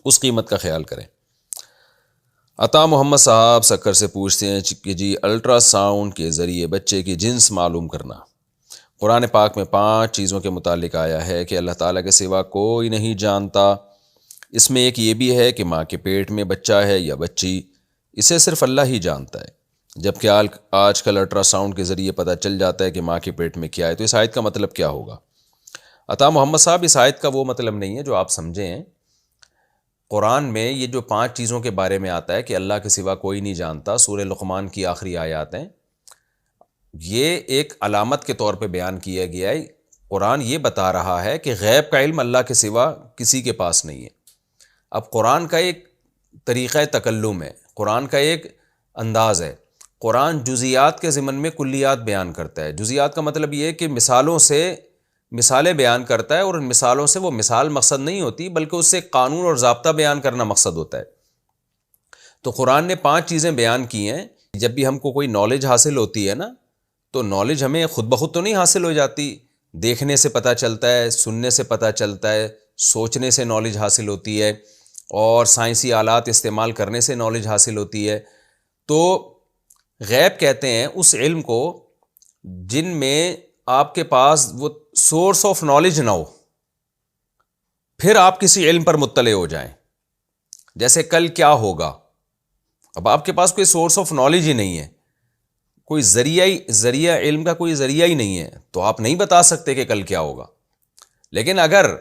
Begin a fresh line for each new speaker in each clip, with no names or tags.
اس قیمت کا خیال کریں۔ عطا محمد صاحب سکر سے پوچھتے ہیں کہ جی الٹرا ساؤنڈ کے ذریعے بچے کی جنس معلوم کرنا، قرآن پاک میں 5 چیزوں کے متعلق آیا ہے کہ اللہ تعالیٰ کے سوا کوئی نہیں جانتا۔ اس میں ایک یہ بھی ہے کہ ماں کے پیٹ میں بچہ ہے یا بچی، اسے صرف اللہ ہی جانتا ہے، جبکہ آج کل الٹرا ساؤنڈ کے ذریعے پتہ چل جاتا ہے کہ ماں کے پیٹ میں کیا ہے۔ تو اس آیت کا مطلب کیا ہوگا؟ عطا محمد صاحب، اس آیت کا وہ مطلب نہیں ہے جو آپ سمجھیں۔ قرآن میں یہ جو 5 چیزوں کے بارے میں آتا ہے کہ اللہ کے سوا کوئی نہیں جانتا، سورہ لقمان کی آخری آیات ہیں، یہ ایک علامت کے طور پہ بیان کیا گیا ہے۔ قرآن یہ بتا رہا ہے کہ غیب کا علم اللہ کے سوا کسی کے پاس نہیں ہے۔ اب قرآن کا ایک طریقہ تکلم ہے، قرآن کا ایک انداز ہے۔ قرآن جزیات کے ضمن میں کلیات بیان کرتا ہے۔ جزیات کا مطلب یہ ہے کہ مثالوں سے مثالیں بیان کرتا ہے، اور ان مثالوں سے وہ مثال مقصد نہیں ہوتی، بلکہ اس سے قانون اور ضابطہ بیان کرنا مقصد ہوتا ہے۔ تو قرآن نے 5 چیزیں بیان کی ہیں۔ جب بھی ہم کو کوئی نالج حاصل ہوتی ہے نا، تو نالج ہمیں خود بخود تو نہیں حاصل ہو جاتی، دیکھنے سے پتہ چلتا ہے، سننے سے پتہ چلتا ہے، سوچنے سے نالج حاصل ہوتی ہے، اور سائنسی آلات استعمال کرنے سے نالج حاصل ہوتی ہے۔ تو غیب کہتے ہیں اس علم کو جن میں آپ کے پاس وہ سورس آف نالج نہ ہو، پھر آپ کسی علم پر مطلع ہو جائیں۔ جیسے کل کیا ہوگا، اب آپ کے پاس کوئی سورس آف نالج ہی نہیں ہے، کوئی ذریعہ علم کا کوئی ذریعہ ہی نہیں ہے، تو آپ نہیں بتا سکتے کہ کل کیا ہوگا۔ لیکن اگر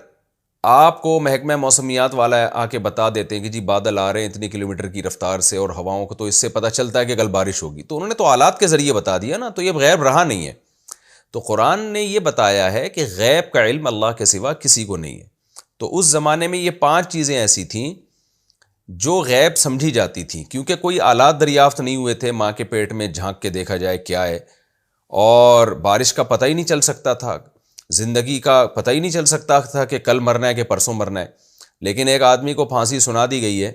آپ کو محکمہ موسمیات والا آ کے بتا دیتے ہیں کہ جی بادل آ رہے ہیں اتنی کلومیٹر کی رفتار سے اور ہواؤں کو، تو اس سے پتہ چلتا ہے کہ کل بارش ہوگی، تو انہوں نے تو آلات کے ذریعے بتا دیا نا، تو یہ غیب رہا نہیں ہے۔ تو قرآن نے یہ بتایا ہے کہ غیب کا علم اللہ کے سوا کسی کو نہیں ہے۔ تو اس زمانے میں یہ 5 چیزیں ایسی تھیں جو غیب سمجھی جاتی تھیں، کیونکہ کوئی آلات دریافت نہیں ہوئے تھے ماں کے پیٹ میں جھانک کے دیکھا جائے کیا ہے، اور بارش کا پتہ ہی نہیں چل سکتا تھا، زندگی کا پتہ ہی نہیں چل سکتا تھا کہ کل مرنا ہے کہ پرسوں مرنا ہے۔ لیکن ایک آدمی کو پھانسی سنا دی گئی ہے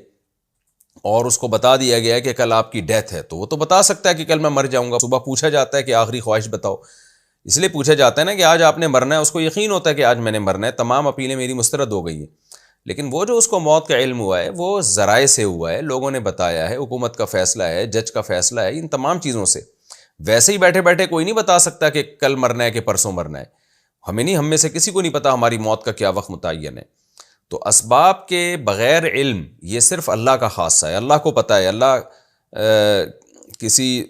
اور اس کو بتا دیا گیا ہے کہ کل آپ کی ڈیتھ ہے، تو وہ تو بتا سکتا ہے کہ کل میں مر جاؤں گا۔ صبح پوچھا جاتا ہے کہ آخری خواہش بتاؤ، اس لیے پوچھا جاتا ہے نا کہ آج آپ نے مرنا ہے، اس کو یقین ہوتا ہے کہ آج میں نے مرنا ہے، تمام اپیلیں میری مسترد ہو گئی ہیں۔ لیکن وہ جو اس کو موت کا علم ہوا ہے وہ ذرائع سے ہوا ہے، لوگوں نے بتایا ہے، حکومت کا فیصلہ ہے، جج کا فیصلہ ہے، ان تمام چیزوں سے۔ ویسے ہی بیٹھے بیٹھے کوئی نہیں بتا سکتا کہ کل مرنا ہے کہ پرسوں مرنا ہے، ہمیں نہیں، ہم میں سے کسی کو نہیں پتا ہماری موت کا کیا وقت متعین ہے۔ تو اسباب کے بغیر علم یہ صرف اللہ کا خاصہ ہے، اللہ کو پتہ ہے، اللہ کسی